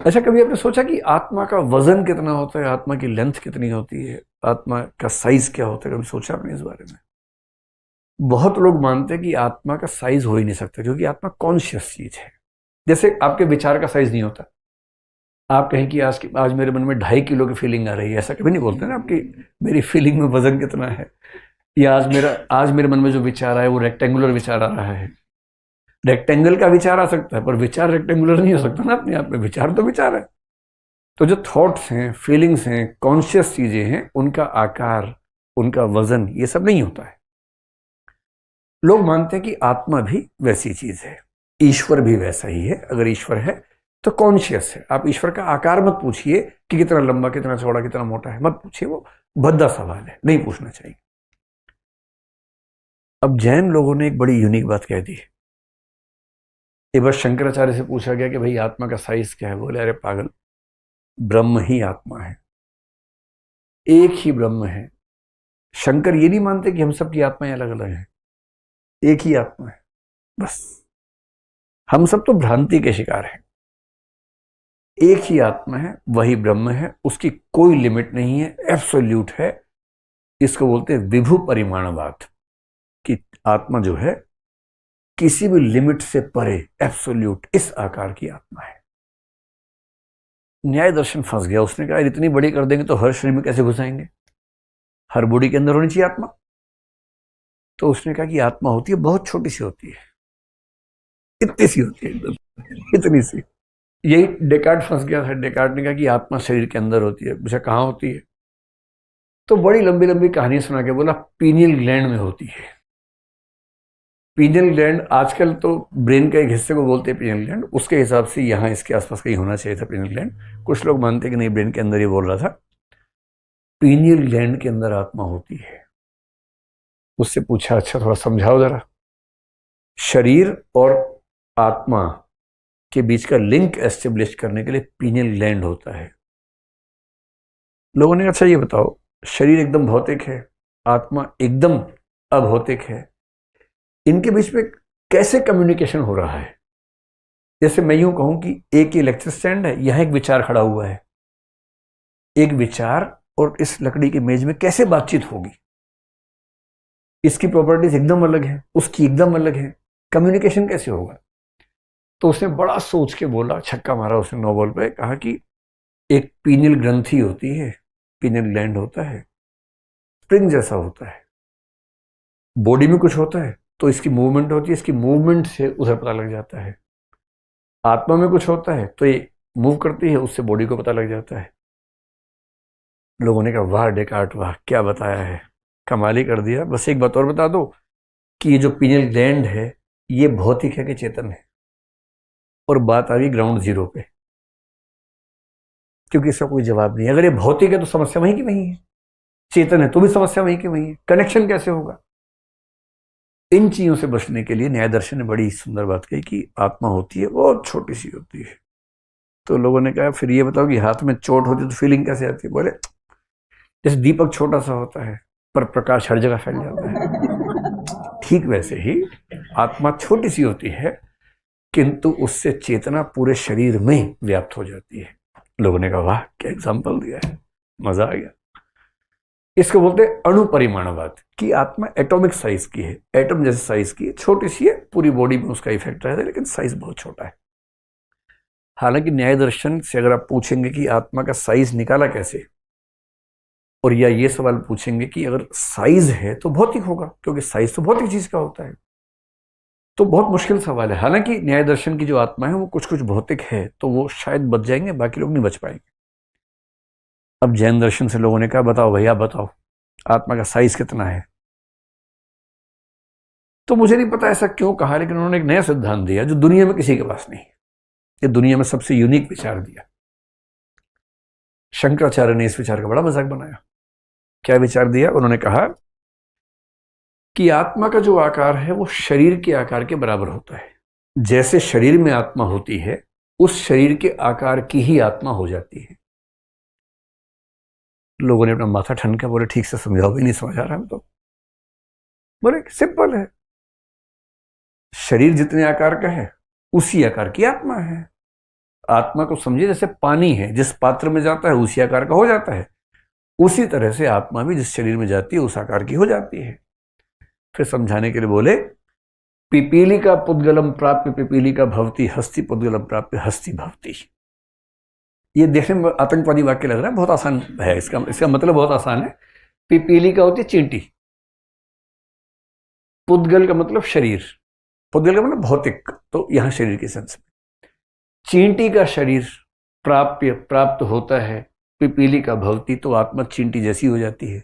अच्छा, कभी आपने सोचा कि आत्मा का वजन कितना होता है, आत्मा की लेंथ कितनी होती है, आत्मा का साइज क्या होता है? कभी सोचा आपने इस बारे में? बहुत लोग मानते हैं कि आत्मा का साइज हो ही नहीं सकता, क्योंकि आत्मा कॉन्शियस चीज है। जैसे आपके विचार का साइज नहीं होता। आप कहें कि आज मेरे मन में 2.5 किलो की फीलिंग आ रही है, ऐसा कभी नहीं बोलते ना आपकी मेरी फीलिंग में वजन कितना है। या आज मेरे मन में जो विचार आया वो रेक्टेंगुलर विचार आ रहा है। रेक्टेंगल का विचार आ सकता है, पर विचार रेक्टेंगुलर नहीं हो सकता ना अपने आप में। विचार तो विचार है। तो जो थॉट्स हैं, फीलिंग्स हैं, कॉन्शियस चीजें हैं, उनका आकार, उनका वजन, ये सब नहीं होता है। लोग मानते हैं कि आत्मा भी वैसी चीज है, ईश्वर भी वैसा ही है। अगर ईश्वर है तो कॉन्शियस है। आप ईश्वर का आकार मत पूछिए कि कितना लंबा, कितना चौड़ा, कितना मोटा है, मत पूछिए, वो भद्दा सवाल है, नहीं पूछना चाहिए। अब जैन लोगों ने एक बड़ी यूनिक बात कह दी। एक बार शंकराचार्य से पूछा गया कि भाई आत्मा का साइज क्या है? बोले अरे पागल, ब्रह्म ही आत्मा है, एक ही ब्रह्म है। शंकर ये नहीं मानते कि हम सबकी आत्माएं अलग अलग हैं, एक ही आत्मा है बस। हम सब तो भ्रांति के शिकार हैं। एक ही आत्मा है, वही ब्रह्म है, उसकी कोई लिमिट नहीं है, एब्सोल्यूट है। इसको बोलते हैं विभु परिमाणवाद, कि आत्मा जो है किसी भी लिमिट से परे, एब्सोल्यूट, इस आकार की आत्मा है। न्याय दर्शन फंस गया। उसने कहा इतनी बड़ी कर देंगे तो हर शरीर में कैसे घुसाएंगे? हर बॉडी के अंदर होनी चाहिए आत्मा। तो उसने कहा कि आत्मा होती है, बहुत छोटी सी होती है, इतनी सी होती है, एकदम इतनी सी। यही डेकार्ड फंस गया था। डेकार्ड ने कहा कि आत्मा शरीर के अंदर होती है। पूछा कहाँ होती है? तो बड़ी लंबी लंबी कहानी सुना के बोला पीनियल ग्लैंड में होती है। पीनियल ग्लैंड आजकल तो ब्रेन के एक हिस्से को बोलते हैं पीनियल ग्लैंड, उसके हिसाब से यहाँ इसके आसपास कहीं होना चाहिए था पीनियल ग्लैंड। कुछ लोग मानते हैं कि नहीं, ब्रेन के अंदर ही बोल रहा था। पीनियल ग्लैंड के अंदर आत्मा होती है। उससे पूछा अच्छा थोड़ा समझाओ जरा। शरीर और आत्मा के बीच का लिंक एस्टेब्लिश करने के लिए पीनियल ग्लैंड होता है। लोगों ने अच्छा ये बताओ, शरीर एकदम भौतिक है, आत्मा एकदम अभौतिक है, इनके बीच में कैसे कम्युनिकेशन हो रहा है? जैसे मैं यूं कहूं कि एक इलेक्ट्रिक स्टैंड है, यहां एक विचार खड़ा हुआ है। एक विचार और इस लकड़ी की मेज में कैसे बातचीत होगी? इसकी प्रॉपर्टीज एकदम अलग है, उसकी एकदम अलग है, कम्युनिकेशन कैसे होगा? तो उसने बड़ा सोच के बोला, छक्का मारा उसने 9 बॉल पे, कहा कि एक पीनियल ग्रंथि होती है, पीनियल ग्लैंड होता है, स्प्रिंग जैसा होता है। बॉडी में कुछ होता है तो इसकी मूवमेंट होती है, इसकी मूवमेंट से उधर पता लग जाता है। आत्मा में कुछ होता है तो ये मूव करती है, उससे बॉडी को पता लग जाता है। लोगों ने कहा वाह डेकार्ट, वाह क्या बताया है, कमाल ही कर दिया। बस एक बात और बता दो कि ये जो पीनियल ग्लैंड है, ये भौतिक है कि चेतन है? और बात आ गई ग्राउंड जीरो पे, क्योंकि इसका कोई जवाब नहीं है। अगर ये भौतिक है तो समस्या वहीं की वहीं है, चेतन है तो भी समस्या वहीं की वहीं है, कनेक्शन कैसे होगा? इन चीजों से बचने के लिए न्याय दर्शन ने बड़ी सुंदर बात कही कि आत्मा होती है, बहुत छोटी सी होती है। तो लोगों ने कहा फिर ये बताओ कि हाथ में चोट होती है तो फीलिंग कैसे आती है? बोले जैसे दीपक छोटा सा होता है पर प्रकाश हर जगह फैल जाता है, ठीक वैसे ही आत्मा छोटी सी होती है, किंतु उससे चेतना पूरे शरीर में व्याप्त हो जाती है। लोगों ने कहा वाह क्या एग्जाम्पल दिया है, मजा आ गया। इसको बोलते हैं अणुपरिमाणवाद, कि आत्मा एटॉमिक साइज की है, एटम जैसे साइज की है, छोटी सी है, पूरी बॉडी में उसका इफेक्ट रहता है, लेकिन साइज बहुत छोटा है। हालांकि न्याय दर्शन से अगर आप पूछेंगे कि आत्मा का साइज निकाला कैसे, और या ये सवाल पूछेंगे कि अगर साइज है तो भौतिक होगा, क्योंकि साइज तो भौतिक चीज का होता है, तो बहुत मुश्किल सवाल है। हालांकि न्याय दर्शन की जो आत्मा है वो कुछ कुछ भौतिक है, तो वो शायद बच जाएंगे, बाकी लोग नहीं बच पाएंगे। अब जैन दर्शन से लोगों ने कहा बताओ भैया बताओ, आत्मा का साइज कितना है? तो मुझे नहीं पता ऐसा क्यों कहा, लेकिन उन्होंने एक नया सिद्धांत दिया जो दुनिया में किसी के पास नहीं। ये दुनिया में सबसे यूनिक विचार दिया। शंकराचार्य ने इस विचार का बड़ा मजाक बनाया। क्या विचार दिया? उन्होंने कहा कि आत्मा का जो आकार है वो शरीर के आकार के बराबर होता है। जैसे शरीर में आत्मा होती है, उस शरीर के आकार की ही आत्मा हो जाती है। लोगों ने अपना माथा ठनका, बोले ठीक से समझाओ, भी नहीं समझ आ रहा है। तो बोले सिंपल है, शरीर जितने आकार का है उसी आकार की आत्मा है। आत्मा को समझिए जैसे पानी है, जिस पात्र में जाता है उसी आकार का हो जाता है, उसी तरह से आत्मा भी जिस शरीर में जाती है उस आकार की हो जाती है। फिर समझाने के लिए बोले, पिपीली का पुद्गलम प्राप्य पिपीली का भवती, हस्ती पुद्गलम प्राप्य हस्ती भवती। ये देखने में आतंकवादी वाक्य लग रहा है, बहुत आसान है, इसका मतलब बहुत आसान है। पिपीली का होती है चींटी, पुद्गल का मतलब शरीर, पुद्गल का मतलब भौतिक, तो यहां शरीर के सेंस में। चींटी का शरीर प्राप्त होता है, पिपीली का भवती, तो आत्मा चींटी जैसी हो जाती है।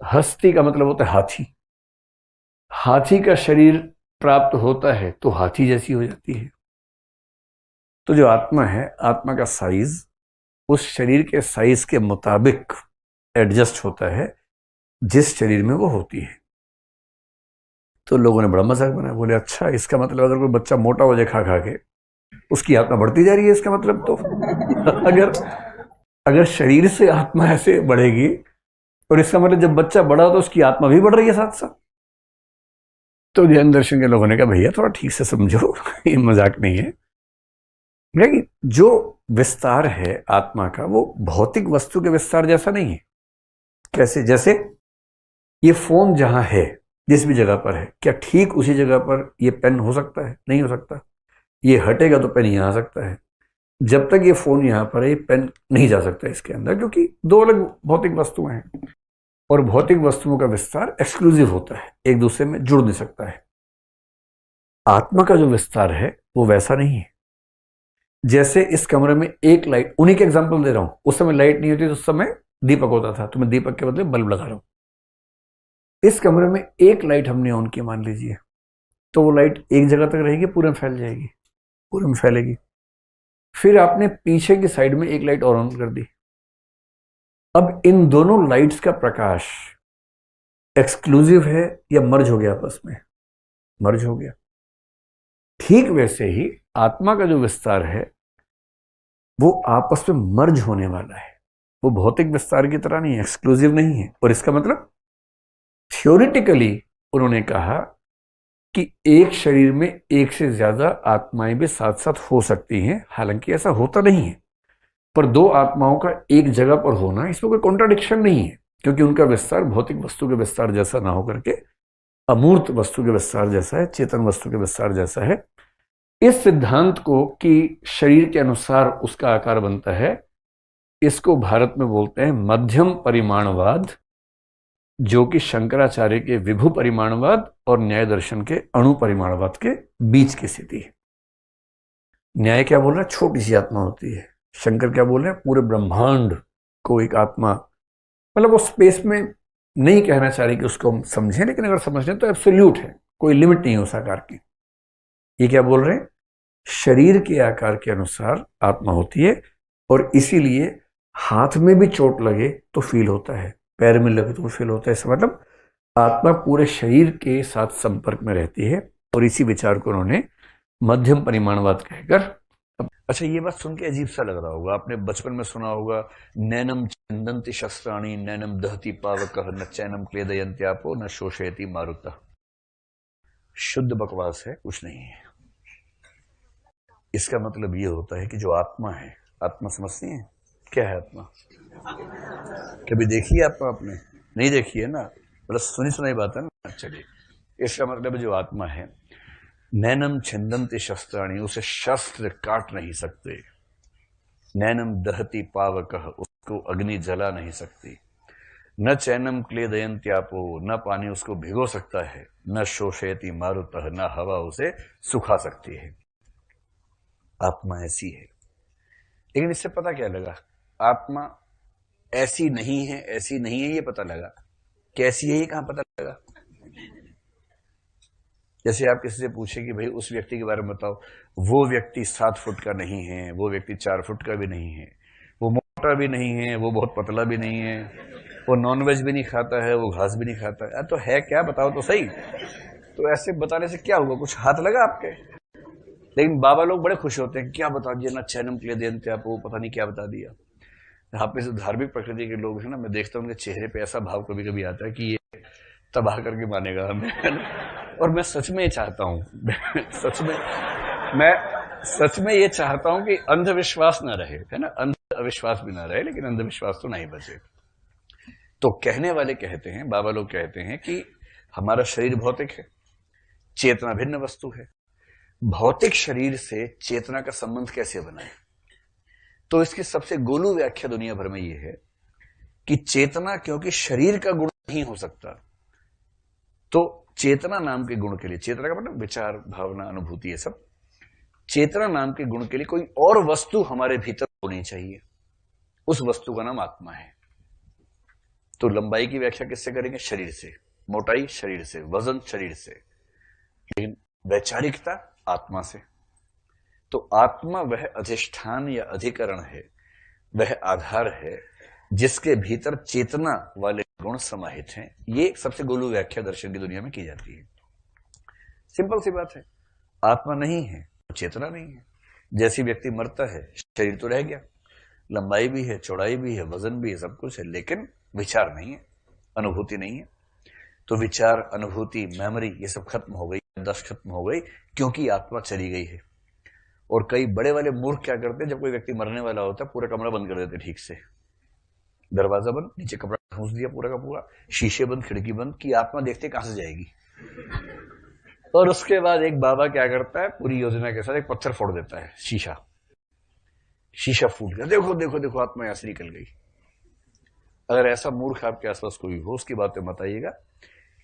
हस्ती का मतलब होता है हाथी, हाथी का शरीर प्राप्त होता है तो हाथी जैसी हो जाती है। तो जो आत्मा है, आत्मा का साइज उस शरीर के साइज के मुताबिक एडजस्ट होता है जिस शरीर में वो होती है। तो लोगों ने बड़ा मजाक बनाया, बोले अच्छा इसका मतलब अगर कोई बच्चा मोटा हो जाए खा खा के, उसकी आत्मा बढ़ती जा रही है, इसका मतलब तो अगर शरीर से आत्मा ऐसे बढ़ेगी, और इसका मतलब जब बच्चा बड़ा तो उसकी आत्मा भी बढ़ रही है साथ साथ। तो जैन दर्शन के लोगों ने कहा भैया थोड़ा ठीक से समझो, ये मजाक नहीं है। लेकिन जो विस्तार है आत्मा का वो भौतिक वस्तु के विस्तार जैसा नहीं है। कैसे? जैसे ये फोन जहां है, जिस भी जगह पर है, क्या ठीक उसी जगह पर ये पेन हो सकता है? नहीं हो सकता। ये हटेगा तो पेन यहां आ सकता है। जब तक ये फोन यहां पर है, ये पेन नहीं जा सकता इसके अंदर, क्योंकि दो अलग भौतिक वस्तुएं हैं। और भौतिक वस्तुओं का विस्तार एक्सक्लूसिव होता है, एक दूसरे में जुड़ नहीं सकता है। आत्मा का जो विस्तार है वो वैसा नहीं है। जैसे इस कमरे में एक लाइट, उन्हीं के एग्जांपल दे रहा हूं, उस समय लाइट नहीं होती तो उस समय दीपक होता था, तो मैं दीपक के बदले बल्ब लगा रहा हूं। इस कमरे में एक लाइट हमने ऑन की मान लीजिए, तो वो लाइट एक जगह तक रहेगी, पूरे में फैल जाएगी, पूरे में फैलेगी। फिर आपने पीछे की साइड में एक लाइट और ऑन कर दी। अब इन दोनों लाइट्स का प्रकाश एक्सक्लूसिव है या मर्ज हो गया आपस में? मर्ज हो गया। ठीक वैसे ही आत्मा का जो विस्तार है वो आपस में मर्ज होने वाला है। वो भौतिक विस्तार की तरह नहीं है, एक्सक्लूसिव नहीं है। और इसका मतलब थ्योरेटिकली उन्होंने कहा कि एक शरीर में एक से ज्यादा आत्माएं भी साथ साथ हो सकती हैं। हालांकि ऐसा होता नहीं है, पर दो आत्माओं का एक जगह पर होना, इसमें कोई कॉन्ट्राडिक्शन नहीं है, क्योंकि उनका विस्तार भौतिक वस्तु के विस्तार जैसा ना होकर के अमूर्त वस्तु के विस्तार जैसा है, चेतन वस्तु के विस्तार जैसा है। इस सिद्धांत को कि शरीर के अनुसार उसका आकार बनता है, इसको भारत में बोलते हैं मध्यम परिमाणवाद, जो कि शंकराचार्य के विभु परिमाणवाद और न्याय दर्शन के अणु परिमाणवाद के बीच की स्थिति है। न्याय क्या बोल रहा है? छोटी सी आत्मा होती है। शंकर क्या बोल रहे हैं? पूरे ब्रह्मांड को एक आत्मा, मतलब वो स्पेस में नहीं कहना चाह रही कि उसको हम समझें, लेकिन अगर समझें तो एब्सोल्यूट है, कोई लिमिट नहीं है उस आकार की। ये क्या बोल रहे हैं? शरीर के आकार के अनुसार आत्मा होती है, और इसीलिए हाथ में भी चोट लगे तो फील होता है, पैर में लगे तो फील होता है। इसका मतलब आत्मा पूरे शरीर के साथ संपर्क में रहती है, और इसी विचार को उन्होंने मध्यम परिमाणवाद कहकर। अच्छा, ये बात सुन के अजीब सा लग रहा होगा, आपने बचपन में सुना होगा, नैनम चंदंति शस्त्राणि नैनम दहति पावकः न चैनम क्लेदयन्त्यापो न शोषयति मारुतः। शुद्ध बकवास है, कुछ नहीं है। इसका मतलब ये होता है कि जो आत्मा है, आत्मा समझती है क्या है आत्मा? कभी देखी है आत्मा आपने? नहीं देखी है ना, मतलब सुनी सुनाई बात है ना। चलिए, इसका मतलब जो आत्मा है, नैनम छिंदन्ति शस्त्राणि, उसे शस्त्र काट नहीं सकते। नैनम दहति पावकः, उसको अग्नि जला नहीं सकती। न चैनम क्लेदयन्त्यापो, न पानी उसको भिगो सकता है। न शोषयति मारुतः, न हवा उसे सुखा सकती है। आत्मा ऐसी है। लेकिन इससे पता क्या लगा? आत्मा ऐसी नहीं है, ऐसी नहीं है ये पता लगा। कैसी है ये कहां पता लगा? जैसे आप किसी से पूछे कि भाई उस व्यक्ति के बारे में बताओ, वो व्यक्ति 7 फुट का नहीं है, वो व्यक्ति 4 फुट का भी नहीं है, वो मोटा भी नहीं है, वो बहुत पतला भी नहीं है, वो नॉनवेज भी नहीं खाता है, वो घास भी नहीं खाता है। तो है क्या, बताओ तो सही। तो ऐसे बताने से क्या होगा? कुछ हाथ लगा आपके? लेकिन बाबा लोग बड़े खुश होते हैं, क्या बता दिया ना, चैनम क्लेदयन्त्यापो, आपको पता नहीं क्या बता दिया। यहाँ पे जो धार्मिक प्रकृति के लोग हैं ना, मैं देखता हूँ उनके चेहरे पे ऐसा भाव कभी कभी आता है कि ये तबाह करके मानेगा हमें। और मैं सच में चाहता हूँ, सच में मैं सच में ये चाहता हूं कि अंधविश्वास ना रहे, है ना, अंधविश्वास भी ना रहे, लेकिन अंधविश्वास तो नहीं बचे। तो कहने वाले कहते हैं, बाबा लोग कहते हैं कि हमारा शरीर भौतिक है, चेतना भिन्न वस्तु है। भौतिक शरीर से चेतना का संबंध कैसे बनाए? तो इसकी सबसे गोलू व्याख्या दुनिया भर में यह है कि चेतना क्योंकि शरीर का गुण नहीं हो सकता, तो चेतना नाम के गुण के लिए, चेतना का मतलब विचार, भावना, अनुभूति, ये सब, चेतना नाम के गुण के लिए कोई और वस्तु हमारे भीतर होनी चाहिए। उस वस्तु का नाम आत्मा है। तो लंबाई की व्याख्या किससे करेंगे? शरीर से। मोटाई शरीर से, वजन शरीर से, लेकिन वैचारिकता आत्मा से। तो आत्मा वह अधिष्ठान या अधिकरण है, वह आधार है जिसके भीतर चेतना वाले गुण समाहित हैं। ये सबसे गोलू व्याख्या दर्शन की दुनिया में की जाती है। सिंपल सी बात है, आत्मा नहीं है तो चेतना नहीं है। जैसे व्यक्ति मरता है, शरीर तो रह गया, लंबाई भी है, चौड़ाई भी है, वजन भी है, सब कुछ है, लेकिन विचार नहीं है, अनुभूति नहीं है। तो विचार, अनुभूति, मेमोरी, ये सब खत्म हो गई, दस खत्म हो गई, क्योंकि आत्मा चली गई है। और कई बड़े वाले मूर्ख क्या करते हैं, जब कोई व्यक्ति मरने वाला होता है, पूरा कमरा बंद कर देते ठीक से, दरवाजा बंद, नीचे कपड़ा ठूंस दिया पूरा का पूरा, शीशे बंद, खिड़की बंद, कि आत्मा देखते कहां से जाएगी। और उसके बाद एक बाबा क्या करता है, पूरी योजना के साथ एक पत्थर फोड़ देता है, शीशा फूट गया, देखो देखो देखो आत्मा यहां से निकल गई। अगर ऐसा मूर्ख आपके आसपास कोई हो, उसकी बातें मत आइएगा,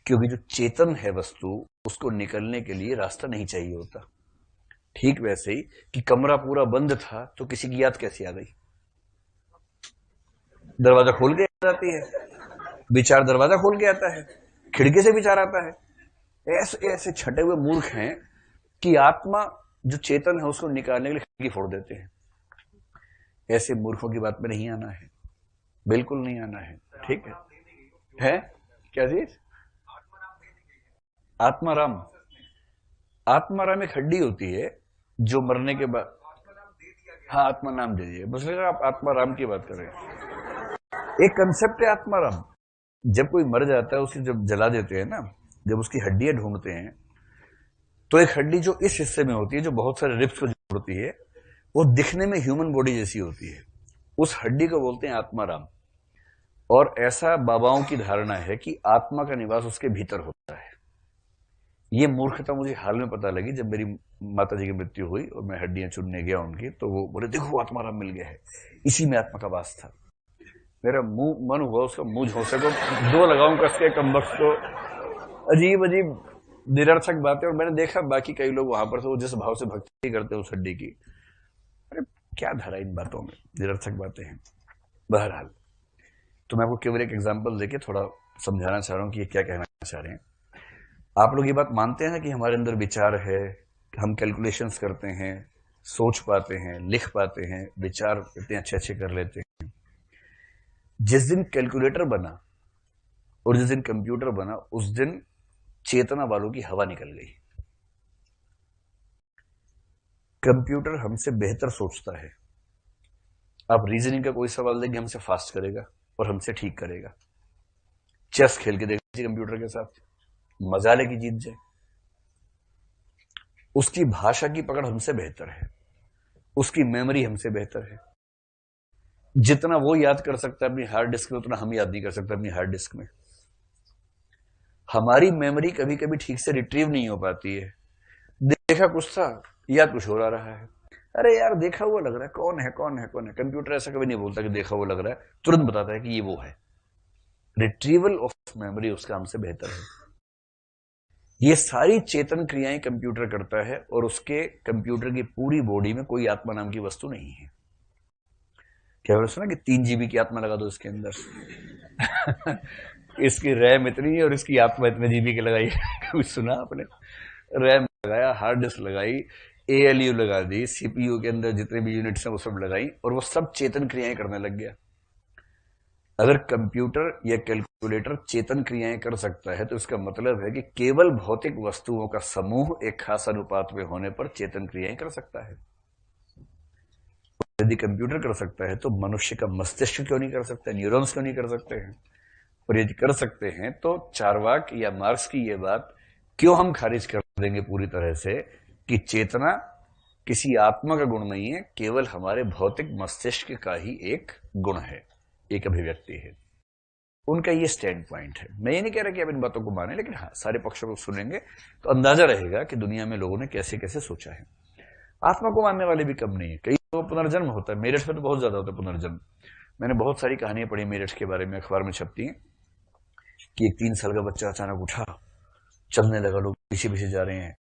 क्योंकि जो चेतन है वस्तु, उसको निकलने के लिए रास्ता नहीं चाहिए होता। ठीक वैसे ही कि कमरा पूरा बंद था तो किसी की याद कैसे आ गई? दरवाजा खोल के आती है, विचार दरवाजा खोल के आता है, खिड़की से विचार आता है। ऐसे ऐसे छटे हुए मूर्ख हैं कि आत्मा जो चेतन है उसको निकालने के लिए खिड़की फोड़ देते हैं। ऐसे मूर्खों की बात में नहीं आना है, बिल्कुल नहीं आना है। ठीक है क्या चीज? आत्माराम। आत्माराम एक हड्डी होती है जो मरने के बाद, हाँ आत्मा नाम दे दिए, बस लगा आप आत्माराम की बात कर रहे हैं। एक कंसेप्ट है आत्माराम। जब कोई मर जाता है, उसे जब जला देते हैं ना, जब उसकी हड्डियां ढूंढते हैं, तो एक हड्डी जो इस हिस्से में होती है, जो बहुत सारे रिब्स को जोड़ती है, वो दिखने में ह्यूमन बॉडी जैसी होती है, उस हड्डी को बोलते हैं आत्माराम। और ऐसा बाबाओं की धारणा है कि आत्मा का निवास उसके भीतर होता है। ये मूर्खता मुझे हाल में पता लगी, जब मेरी माता जी की मृत्यु हुई और मैं हड्डियां चुनने गया उनकी, तो वो बोले देखो आत्माराम मिल गया है, इसी में आत्मा का वास था। मेरा मुंह मन हुआ उसका मुंह झोंसे को दो लगाऊं कस के, कमबख्त को। अजीब अजीब निरर्थक बातें। और मैंने देखा बाकी कई लोग वहां पर थे, वो जिस भाव से भक्ति करते हैं उस हड्डी की, अरे क्या धरा इन बातों में, निरर्थक बातें हैं। बहरहाल, तो मैं आपको केवल एक एग्जाम्पल देके थोड़ा समझाना चाह रहा हूं कि ये क्या कहना चाह रहे हैं। आप लोग ये बात मानते हैं कि हमारे अंदर विचार है, हम कैलकुलेशंस करते हैं, सोच पाते हैं, लिख पाते हैं, विचार इतने अच्छे अच्छे कर लेते हैं। जिस दिन कैलकुलेटर बना और जिस दिन कंप्यूटर बना, उस दिन चेतना वालों की हवा निकल गई। कंप्यूटर हमसे बेहतर सोचता है। आप रीजनिंग का कोई सवाल देंगे, हमसे फास्ट करेगा और हमसे ठीक करेगा। चेस खेल के देखिए कंप्यूटर के साथ, मजा लेके जीत जाए। उसकी भाषा की पकड़ हमसे बेहतर है, उसकी मेमोरी हमसे बेहतर है। जितना वो याद कर सकता है अपनी हार्ड डिस्क में, उतना हम याद नहीं कर सकते अपनी हार्ड डिस्क में। हमारी मेमोरी कभी कभी ठीक से रिट्रीव नहीं हो पाती है। देखा कुछ था, याद कुछ हो रहा है, अरे यार देखा हुआ लग रहा है, कौन है कौन है कौन है। कंप्यूटर ऐसा कभी नहीं बोलता कि देखा हुआ लग रहा है, तुरंत बताता है कि ये वो है। रिट्रीवल ऑफ मेमोरी उसका हमसे बेहतर है। ये सारी चेतन क्रियाएं कंप्यूटर करता है, और उसके कंप्यूटर की पूरी बॉडी में कोई आत्मा नाम की वस्तु नहीं है। क्या सुना कि 3 GB की आत्मा लगा दो इसके अंदर। इसकी रैम इतनी है और इसकी आत्मा इतने GB की लगाई। कुछ सुना आपने? रैम लगाया, हार्ड डिस्क लगाई, ALU लगा दी, CPU के अंदर जितने भी यूनिट्स हैं वो सब लगाई, और वो सब चेतन क्रियाएं करने लग गया। अगर कंप्यूटर या कैलकुलेटर चेतन क्रियाएं कर सकता है, तो इसका मतलब है कि केवल भौतिक वस्तुओं का समूह एक खास अनुपात में होने पर चेतन क्रियाएं कर सकता है। यदि कंप्यूटर कर सकता है, तो मनुष्य का मस्तिष्क क्यों नहीं कर सकता, न्यूरॉन्स क्यों नहीं कर सकते हैं? और यदि कर सकते हैं, तो चार्वाक या मार्क्स की यह बात क्यों हम खारिज कर देंगे पूरी तरह से कि चेतना किसी आत्मा का गुण नहीं है, केवल हमारे भौतिक मस्तिष्क का ही एक गुण है, एक अभिव्यक्ति है। उनका ये स्टैंड पॉइंट है। मैं ये नहीं कह रहा कि आप इन बातों को माने, लेकिन हाँ, सारे पक्षों को सुनेंगे तो अंदाजा रहेगा कि दुनिया में लोगों ने कैसे कैसे सोचा है। आत्मा को मानने वाले भी कम नहीं है। कई तो पुनर्जन्म होता है, मेरठ में तो बहुत ज्यादा होता है पुनर्जन्म। मैंने बहुत सारी कहानियां पढ़ी मेरठ के बारे में, अखबार में छपती हैं कि एक 3 साल का बच्चा अचानक उठा, चलने लगा, लोग पीछे पीछे जा रहे हैं,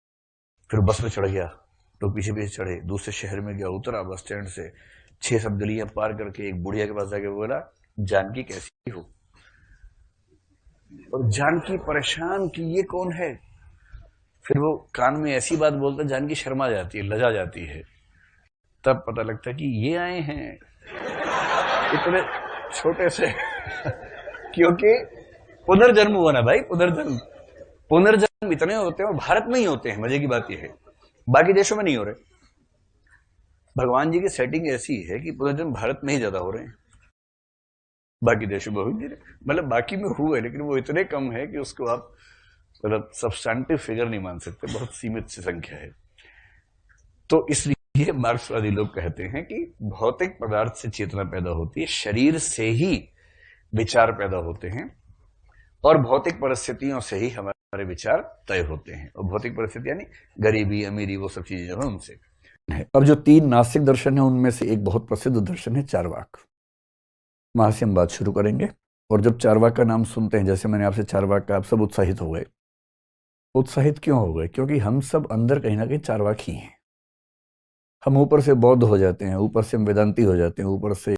फिर बस में चढ़ गया, लोग पीछे पीछे चढ़े, दूसरे शहर में गया, उतरा बस स्टैंड से, 6-7 गलियां पार करके एक बुढ़िया के पास जाके बोला, जानकी कैसी हो? और जानकी परेशान कि ये कौन है। फिर वो कान में ऐसी बात बोलता, जानकी शर्मा जाती है, लजा जाती है। तब पता लगता है कि ये आए हैं इतने छोटे से क्योंकि पुनर्जन्म हुआ ना भाई, पुनर्जन्म इतने होते हैं और भारत में ही होते हैं। मजे की बात यह है, बाकी देशों में नहीं हो रहे। भगवान जी की सेटिंग ऐसी है कि पुनर्जन्म भारत में ही ज्यादा हो रहे हैं, बाकी देशों में हो नहीं रहे। मतलब बाकी में हुए, लेकिन वो इतने कम है कि उसको आप मतलब सब्सटैंटिव फिगर नहीं मान सकते, बहुत सीमित सी संख्या है। तो इसलिए मार्क्सवादी लोग कहते हैं कि भौतिक पदार्थ से चेतना पैदा होती है, शरीर से ही विचार पैदा होते हैं, और भौतिक परिस्थितियों से ही हमारे विचार तय होते हैं। और भौतिक परिस्थिति यानी गरीबी, अमीरी, वो सब चीजें जो है उनसे। अब जो 3 नास्तिक दर्शन है उनमें से एक बहुत प्रसिद्ध दर्शन है चार्वाक। वहां से हम बात शुरू करेंगे। और जब चार्वाक का नाम सुनते हैं, जैसे मैंने आपसे चार्वाक का, आप सब उत्साहित हो गए। उत्साहित क्यों हो गए? क्योंकि हम सब अंदर कहीं ना कहीं चार्वाक ही हैं। हम ऊपर से बौद्ध हो जाते हैं, ऊपर से हम वेदांती हो जाते हैं, ऊपर से